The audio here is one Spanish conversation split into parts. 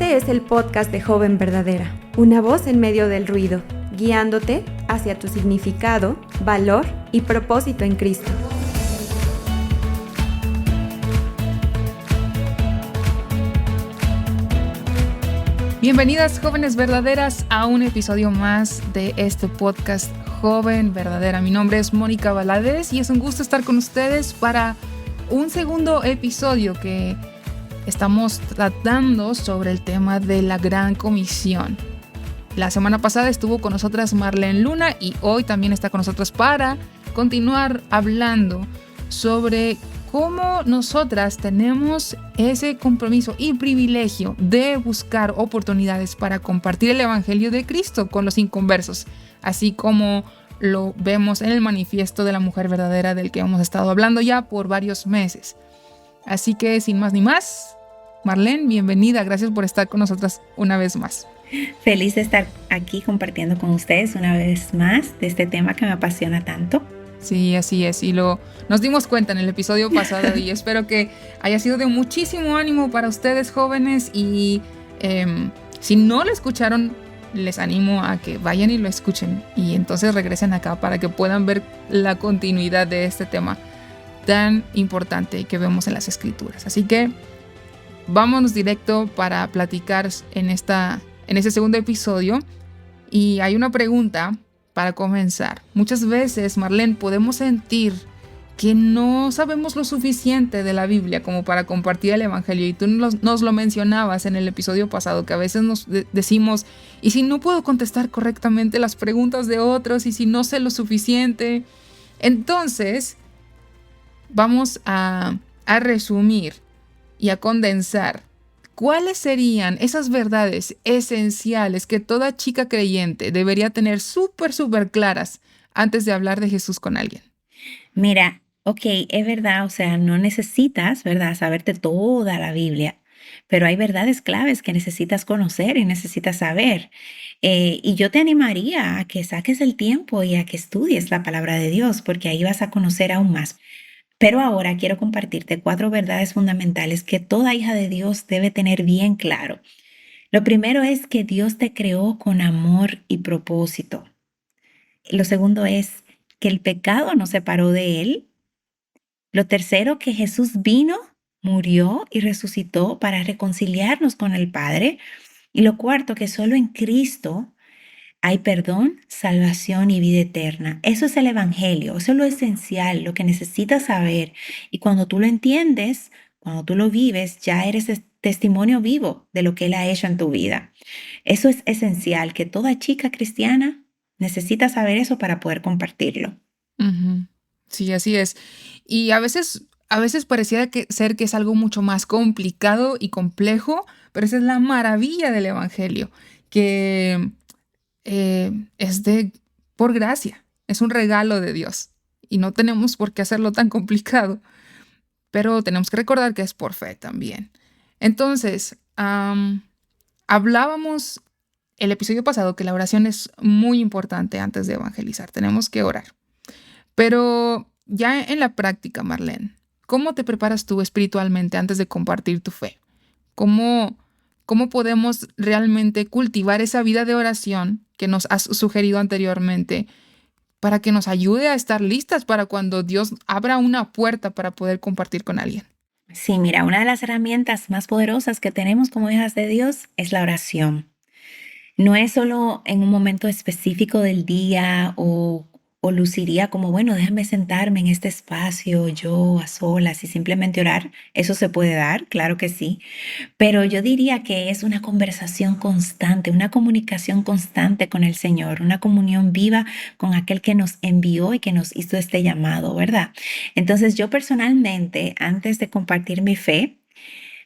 Este es el podcast de Joven Verdadera, una voz en medio del ruido, guiándote hacia tu significado, valor y propósito en Cristo. Bienvenidas, jóvenes verdaderas, a un episodio más de este podcast Joven Verdadera. Mi nombre es Mónica Valadez y es un gusto estar con ustedes para un segundo episodio que estamos tratando sobre el tema de la Gran Comisión. La semana pasada estuvo con nosotras Marlene Luna y hoy también está con nosotros para continuar hablando sobre cómo nosotras tenemos ese compromiso y privilegio de buscar oportunidades para compartir el Evangelio de Cristo con los inconversos, así como lo vemos en el manifiesto de la mujer verdadera del que hemos estado hablando ya por varios meses. Así que sin más ni más, Marlene, bienvenida, gracias por estar con nosotras una vez más. Feliz de estar aquí compartiendo con ustedes una vez más de este tema que me apasiona tanto. Sí, así es, y nos dimos cuenta en el episodio pasado y espero que haya sido de muchísimo ánimo para ustedes jóvenes y si no lo escucharon, les animo a que vayan y lo escuchen y entonces regresen acá para que puedan ver la continuidad de este tema tan importante que vemos en las Escrituras. Así que vámonos directo para platicar en este segundo episodio y hay una pregunta. Para comenzar, muchas veces, Marlene, podemos sentir que no sabemos lo suficiente de la Biblia como para compartir el Evangelio. Y tú nos lo mencionabas en el episodio pasado, que a veces nos decimos, ¿y si no puedo contestar correctamente las preguntas de otros? ¿Y si no sé lo suficiente? Entonces, vamos a resumir y a condensar. ¿Cuáles serían esas verdades esenciales que toda chica creyente debería tener súper claras antes de hablar de Jesús con alguien? Mira, es verdad, o sea, no necesitas, ¿verdad?, saberte toda la Biblia, pero hay verdades claves que necesitas conocer y necesitas saber. Y yo te animaría a que saques el tiempo y a que estudies la palabra de Dios, porque ahí vas a conocer aún más. Pero ahora quiero compartirte 4 verdades fundamentales que toda hija de Dios debe tener bien claro. Lo primero es que Dios te creó con amor y propósito. Lo segundo es que el pecado nos separó de Él. Lo tercero, que Jesús vino, murió y resucitó para reconciliarnos con el Padre. Y lo cuarto, que solo en Cristo hay perdón, salvación y vida eterna. Eso es el Evangelio, eso es lo esencial, lo que necesitas saber. Y cuando tú lo entiendes, cuando tú lo vives, ya eres testimonio vivo de lo que Él ha hecho en tu vida. Eso es esencial, que toda chica cristiana necesita saber eso para poder compartirlo. Uh-huh. Sí, así es. Y a veces pareciera ser que es algo mucho más complicado y complejo, pero esa es la maravilla del Evangelio, que es por gracia, es un regalo de Dios y no tenemos por qué hacerlo tan complicado, pero tenemos que recordar que es por fe también. Entonces, hablábamos el episodio pasado que la oración es muy importante antes de evangelizar, tenemos que orar. Pero ya en la práctica, Marlene, ¿cómo te preparas tú espiritualmente antes de compartir tu fe? ¿Cómo podemos realmente cultivar esa vida de oración que nos has sugerido anteriormente para que nos ayude a estar listas para cuando Dios abra una puerta para poder compartir con alguien? Sí, mira, una de las herramientas más poderosas que tenemos como hijas de Dios es la oración. No es solo en un momento específico del día o luciría como, bueno, déjame sentarme en este espacio yo a solas y simplemente orar. Eso se puede dar, claro que sí. Pero yo diría que es una conversación constante, una comunicación constante con el Señor, una comunión viva con aquel que nos envió y que nos hizo este llamado, ¿verdad? Entonces yo personalmente, antes de compartir mi fe,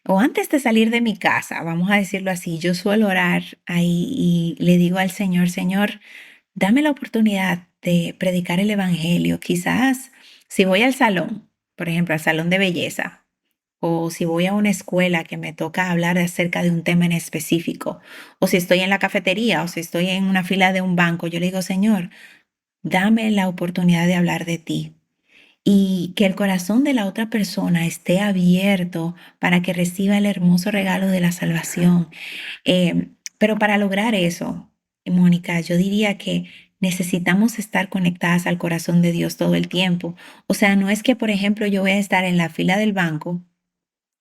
o antes de salir de mi casa, vamos a decirlo así, yo suelo orar ahí y le digo al Señor, Señor, dame la oportunidad de predicar el Evangelio. Quizás si voy al salón, por ejemplo, al salón de belleza, o si voy a una escuela que me toca hablar acerca de un tema en específico, o si estoy en la cafetería, o si estoy en una fila de un banco, yo le digo, Señor, dame la oportunidad de hablar de ti. y que el corazón de la otra persona esté abierto para que reciba el hermoso regalo de la salvación. Pero para lograr eso, Mónica, yo diría que necesitamos estar conectadas al corazón de Dios todo el tiempo. O sea, no es que, por ejemplo, yo voy a estar en la fila del banco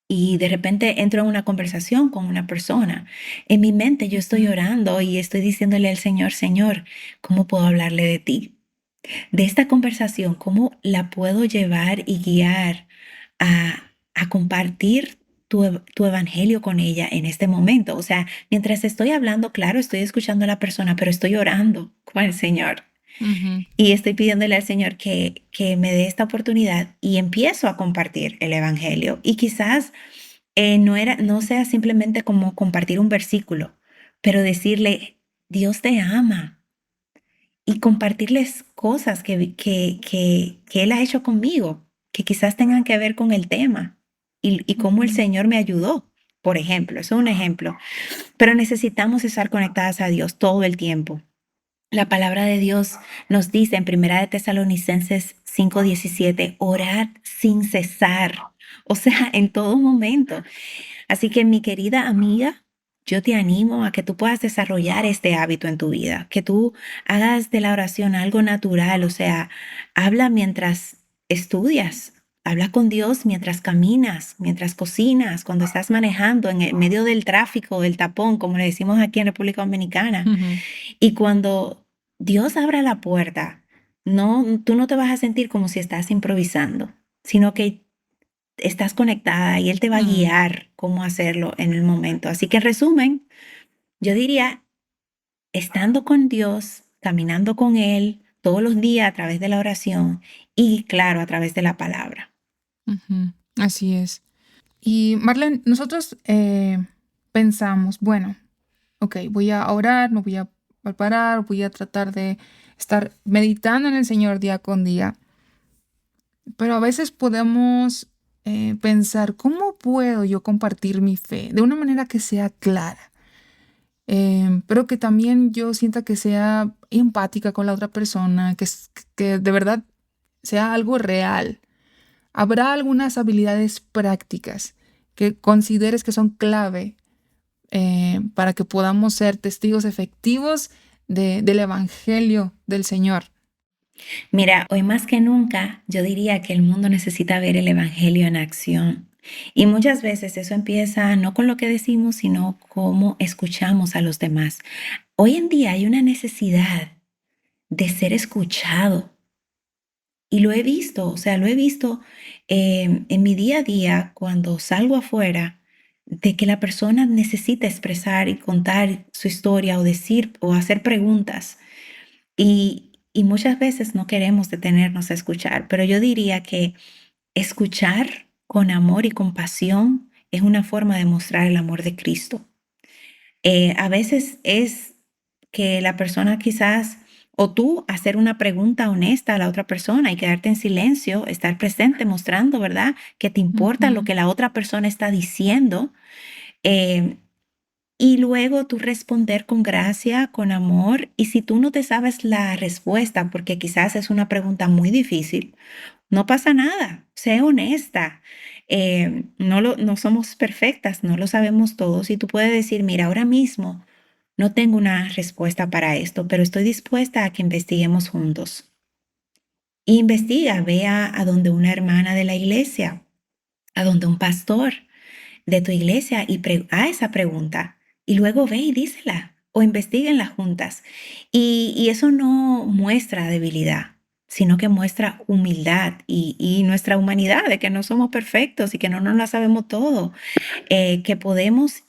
y de repente entro en una conversación con una persona. En mi mente yo estoy orando y estoy diciéndole al Señor, Señor, ¿cómo puedo hablarle de ti? De esta conversación, ¿cómo la puedo llevar y guiar a compartir tu evangelio con ella en este momento? O sea, mientras estoy hablando, claro, estoy escuchando a la persona, pero estoy orando con el Señor. Ujú. Y estoy pidiéndole al Señor que me dé esta oportunidad y empiezo a compartir el evangelio. Y quizás no sea simplemente como compartir un versículo, pero decirle, Dios te ama y compartirles cosas que Él ha hecho conmigo, que quizás tengan que ver con el tema y cómo el Ujú. Señor me ayudó. Por ejemplo, eso es un ejemplo. Pero necesitamos estar conectadas a Dios todo el tiempo. La palabra de Dios nos dice en Primera de Tesalonicenses 5:17, orad sin cesar, o sea, en todo momento. Así que mi querida amiga, yo te animo a que tú puedas desarrollar este hábito en tu vida, que tú hagas de la oración algo natural, o sea, habla mientras estudias, habla con Dios mientras caminas, mientras cocinas, cuando estás manejando en el medio del tráfico, del tapón, como le decimos aquí en República Dominicana. Ujú. Y cuando Dios abra la puerta, no, tú no te vas a sentir como si estás improvisando, sino que estás conectada y Él te va a Mm. guiar cómo hacerlo en el momento. Así que en resumen, yo diría, estando con Dios, caminando con Él todos los días a través de la oración y claro, a través de la palabra. Ujú. Así es. Y Marlene, nosotros pensamos, bueno, ok, voy a orar, me voy a preparar, voy a tratar de estar meditando en el Señor día con día, pero a veces podemos pensar, ¿cómo puedo yo compartir mi fe de una manera que sea clara? Pero que también yo sienta que sea empática con la otra persona, que de verdad sea algo real. ¿Habrá algunas habilidades prácticas que consideres que son clave para que podamos ser testigos efectivos del Evangelio del Señor? Mira, hoy más que nunca, yo diría que el mundo necesita ver el Evangelio en acción. Y muchas veces eso empieza no con lo que decimos, sino cómo escuchamos a los demás. Hoy en día hay una necesidad de ser escuchado. Y lo he visto, o sea, lo he visto en mi día a día cuando salgo afuera, de que la persona necesita expresar y contar su historia o decir o hacer preguntas. Y muchas veces no queremos detenernos a escuchar, pero yo diría que escuchar con amor y compasión es una forma de mostrar el amor de Cristo. A veces es que la persona quizás, o tú hacer una pregunta honesta a la otra persona y quedarte en silencio, estar presente mostrando, ¿verdad? Que te importa lo Ujú. que la otra persona está diciendo. eh, y luego tú responder con gracia, con amor. Y si tú no te sabes la respuesta, porque quizás es una pregunta muy difícil, no pasa nada, sé honesta. No somos perfectas, no lo sabemos todos. Y tú puedes decir, mira, ahora mismo no tengo una respuesta para esto, pero estoy dispuesta a que investiguemos juntos. Investiga, ve a donde una hermana de la iglesia, a donde un pastor de tu iglesia y a esa pregunta. Y luego ve y dísela o investíguenla juntas. Y eso no muestra debilidad, sino que muestra humildad y nuestra humanidad, de que no somos perfectos y que no nos la sabemos todo, que podemos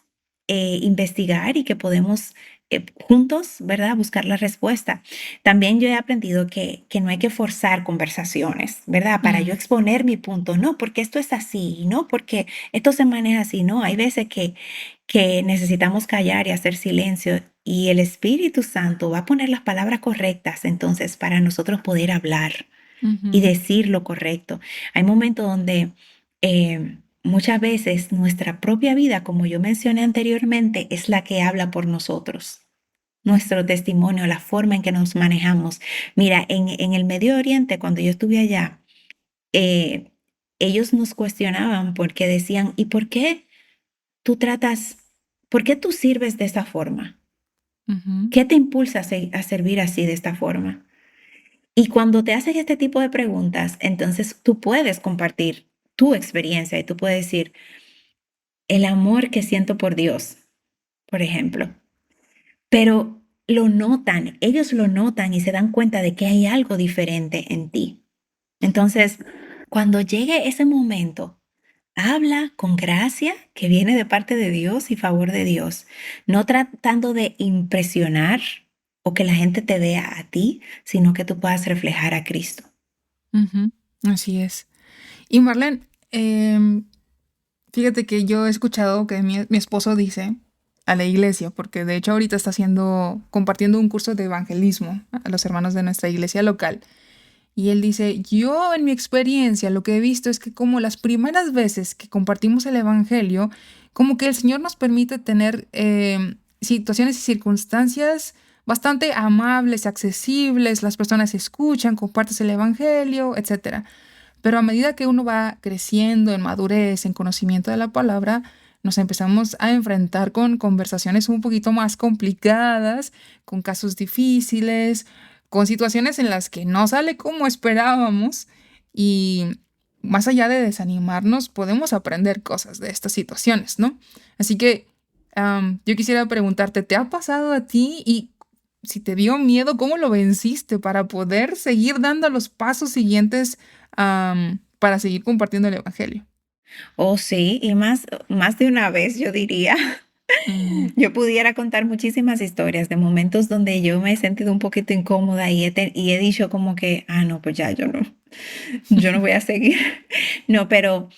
investigar y que podemos juntos, ¿verdad?, buscar la respuesta. También yo he aprendido que no hay que forzar conversaciones, ¿verdad? Para yo Mm. exponer mi punto, no, porque esto es así, no, porque esto se maneja así, no. Hay veces que necesitamos callar y hacer silencio y el Espíritu Santo va a poner las palabras correctas entonces para nosotros poder hablar y Ujú. decir lo correcto. Hay momentos donde muchas veces nuestra propia vida, como yo mencioné anteriormente, es la que habla por nosotros. Nuestro testimonio, la forma en que nos manejamos. Mira, en el Medio Oriente, cuando yo estuve allá, eh, ellos nos cuestionaban porque decían, ¿y tú tratas, por qué tú sirves de esta forma? Ujú, ¿Qué te impulsa a servir así de esta forma? Y cuando te hacen este tipo de preguntas, entonces tú puedes compartir tu experiencia y tú puedes decir, el amor que siento por Dios, por ejemplo. Pero lo notan, ellos lo notan y se dan cuenta de que hay algo diferente en ti. Entonces, cuando llegue ese momento, habla con gracia que viene de parte de Dios y favor de Dios, no tratando de impresionar o que la gente te vea a ti, sino que tú puedas reflejar a Cristo. ujú, así es. Y Marlene, fíjate que yo he escuchado que mi esposo dice a la iglesia, porque de hecho ahorita está compartiendo un curso de evangelismo a los hermanos de nuestra iglesia local. Y él dice, yo en mi experiencia lo que he visto es que como las primeras veces que compartimos el evangelio, como que el Señor nos permite tener situaciones y circunstancias bastante amables, accesibles, las personas escuchan, compartes el evangelio, etcétera. Pero a medida que uno va creciendo en madurez, en conocimiento de la palabra, nos empezamos a enfrentar con conversaciones un poquito más complicadas, con casos difíciles, con situaciones en las que no sale como esperábamos y más allá de desanimarnos, podemos aprender cosas de estas situaciones, ¿no? Así que yo quisiera preguntarte, ¿te ha pasado a ti y si te dio miedo, cómo lo venciste para poder seguir dando los pasos siguientes para seguir compartiendo el evangelio? Oh, sí, y más de una vez yo diría. Mm, Yo pudiera contar muchísimas historias de momentos donde yo me he sentido un poquito incómoda y he dicho como que, no, pues ya yo no voy a seguir. No, pero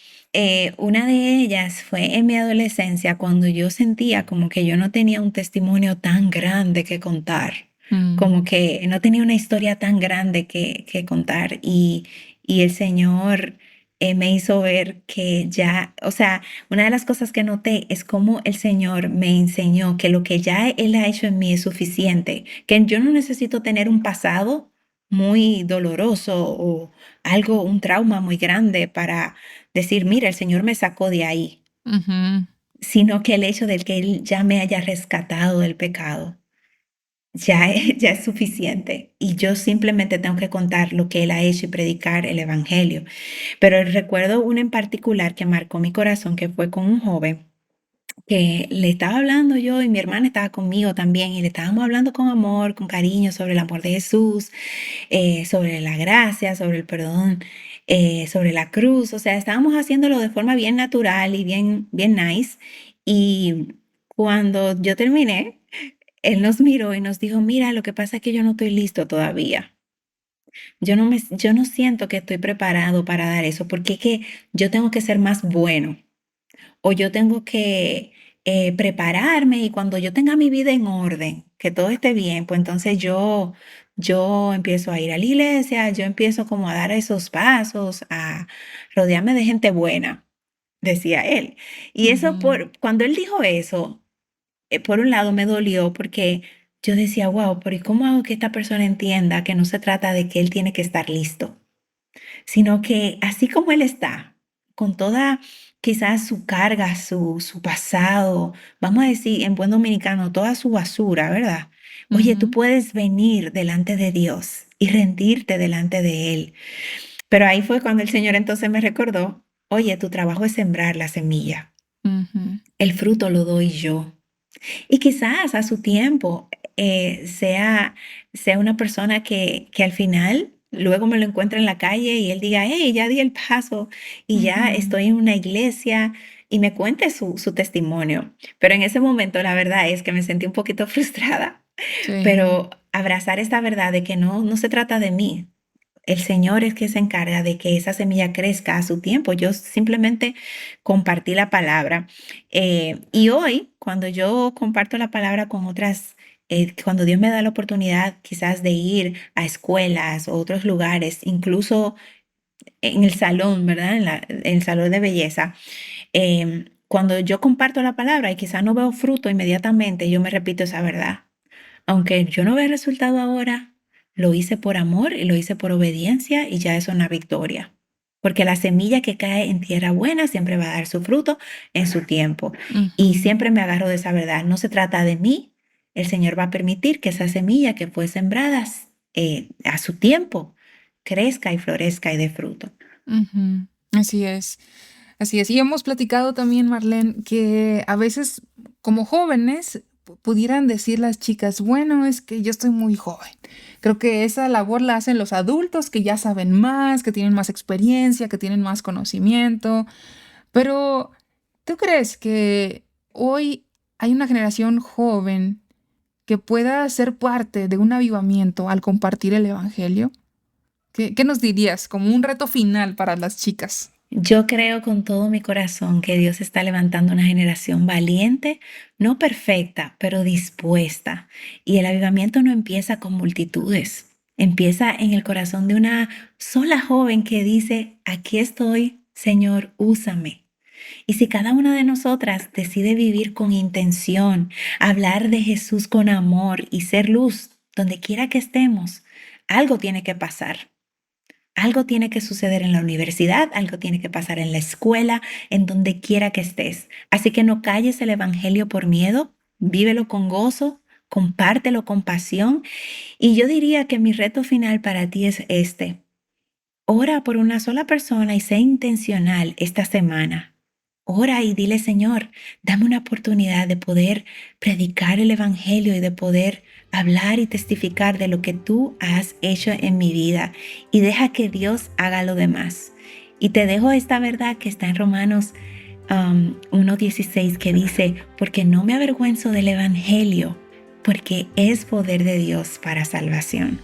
una de ellas fue en mi adolescencia cuando yo sentía como que yo no tenía un testimonio tan grande que contar, mm, como que no tenía una historia tan grande que contar y el Señor me hizo ver que ya, o sea, una de las cosas que noté es cómo el Señor me enseñó que lo que ya Él ha hecho en mí es suficiente, que yo no necesito tener un pasado muy doloroso o algo, un trauma muy grande para decir, mira, el Señor me sacó de ahí, ujú, sino que el hecho de que Él ya me haya rescatado del pecado ya es suficiente. Y yo simplemente tengo que contar lo que Él ha hecho y predicar el Evangelio. Pero recuerdo uno en particular que marcó mi corazón, que fue con un joven que le estaba hablando yo y mi hermana estaba conmigo también y le estábamos hablando con amor, con cariño sobre el amor de Jesús, sobre la gracia, sobre el perdón, sobre la cruz. O sea, estábamos haciéndolo de forma bien natural y bien nice. Y cuando yo terminé, él nos miró y nos dijo, mira, lo que pasa es que yo no estoy listo todavía. Yo no siento que estoy preparado para dar eso, porque es que yo tengo que ser más bueno o yo tengo que prepararme y cuando yo tenga mi vida en orden, que todo esté bien, pues entonces yo empiezo a ir a la iglesia, yo empiezo como a dar esos pasos, a rodearme de gente buena, decía él. Y eso ujú, cuando él dijo eso, por un lado me dolió porque yo decía, wow, pero ¿y cómo hago que esta persona entienda que no se trata de que él tiene que estar listo? Sino que así como él está, con toda quizás su carga, su pasado, vamos a decir en buen dominicano, toda su basura, ¿verdad? Oye, tú ujú, puedes venir delante de Dios y rendirte delante de Él. Pero ahí fue cuando el Señor entonces me recordó, oye, tu trabajo es sembrar la semilla, ujú, el fruto lo doy yo. Y quizás a su tiempo sea una persona que al final luego me lo encuentre en la calle y él diga, hey, ya di el paso y ya ujú. estoy en una iglesia y me cuente su testimonio. Pero en ese momento la verdad es que me sentí un poquito frustrada, Sí. pero abrazar esta verdad de que no se trata de mí. El Señor es que se encarga de que esa semilla crezca a su tiempo. Yo simplemente compartí la palabra. Y hoy, cuando yo comparto la palabra con otras, cuando Dios me da la oportunidad quizás de ir a escuelas o otros lugares, incluso en el salón, ¿verdad? En el salón de belleza, cuando yo comparto la palabra y quizás no veo fruto inmediatamente, yo me repito esa verdad. Aunque yo no vea resultado ahora, lo hice por amor y lo hice por obediencia y ya es una victoria. porque la semilla que cae en tierra buena siempre va a dar su fruto en su tiempo. Y siempre me agarro de esa verdad. No se trata de mí. El Señor va a permitir que esa semilla que fue sembrada a su tiempo crezca y florezca y dé fruto. Ujú. Así es. Así es. Y hemos platicado también, Marlene, que a veces como jóvenes pudieran decir las chicas, bueno, es que yo estoy muy joven. Creo que esa labor la hacen los adultos que ya saben más, que tienen más experiencia, que tienen más conocimiento. Pero, ¿tú crees que hoy hay una generación joven que pueda ser parte de un avivamiento al compartir el evangelio? ¿Qué nos dirías como un reto final para las chicas? Yo creo con todo mi corazón que Dios está levantando una generación valiente, no perfecta, pero dispuesta. Y el avivamiento no empieza con multitudes, empieza en el corazón de una sola joven que dice, aquí estoy, Señor, úsame. Y si cada una de nosotras decide vivir con intención, hablar de Jesús con amor y ser luz donde quiera que estemos, algo tiene que pasar. Algo tiene que suceder en la universidad, algo tiene que pasar en la escuela, en donde quiera que estés. Así que no calles el evangelio por miedo, vívelo con gozo, compártelo con pasión. Y yo diría que mi reto final para ti es este. Ora por una sola persona y sé intencional esta semana. Ora y dile, Señor, dame una oportunidad de poder predicar el evangelio y de poder hablar y testificar de lo que tú has hecho en mi vida, y deja que Dios haga lo demás. Y te dejo esta verdad que está en Romanos 1:16, que dice, porque no me avergüenzo del evangelio, porque es poder de Dios para salvación.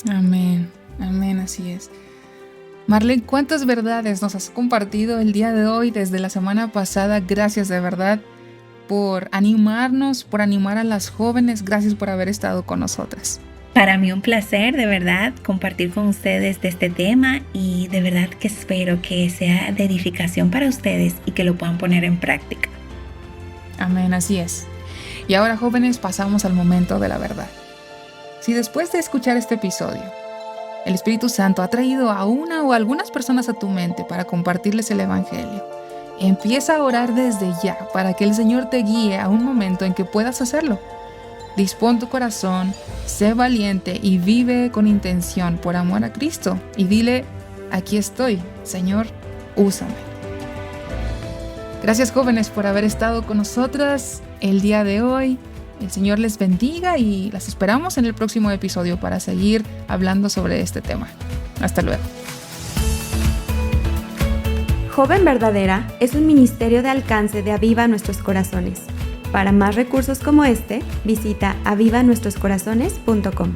Amén, amén, así es. Marlene, ¿cuántas verdades nos has compartido el día de hoy desde la semana pasada? Gracias de verdad por animarnos, por animar a las jóvenes. Gracias por haber estado con nosotras. Para mí un placer, de verdad, compartir con ustedes de este tema, y de verdad que espero que sea de edificación para ustedes y que lo puedan poner en práctica. Amén, así es. Y ahora, jóvenes, pasamos al momento de la verdad. Si después de escuchar este episodio, el Espíritu Santo ha traído a una o algunas personas a tu mente para compartirles el evangelio, empieza a orar desde ya para que el Señor te guíe a un momento en que puedas hacerlo. Dispón tu corazón, sé valiente y vive con intención por amor a Cristo. Y dile, aquí estoy, Señor, úsame. Gracias, jóvenes, por haber estado con nosotras el día de hoy. El Señor les bendiga y las esperamos en el próximo episodio para seguir hablando sobre este tema. Hasta luego. Joven Verdadera es un ministerio de alcance de Aviva Nuestros Corazones. Para más recursos como este, visita avivanuestroscorazones.com.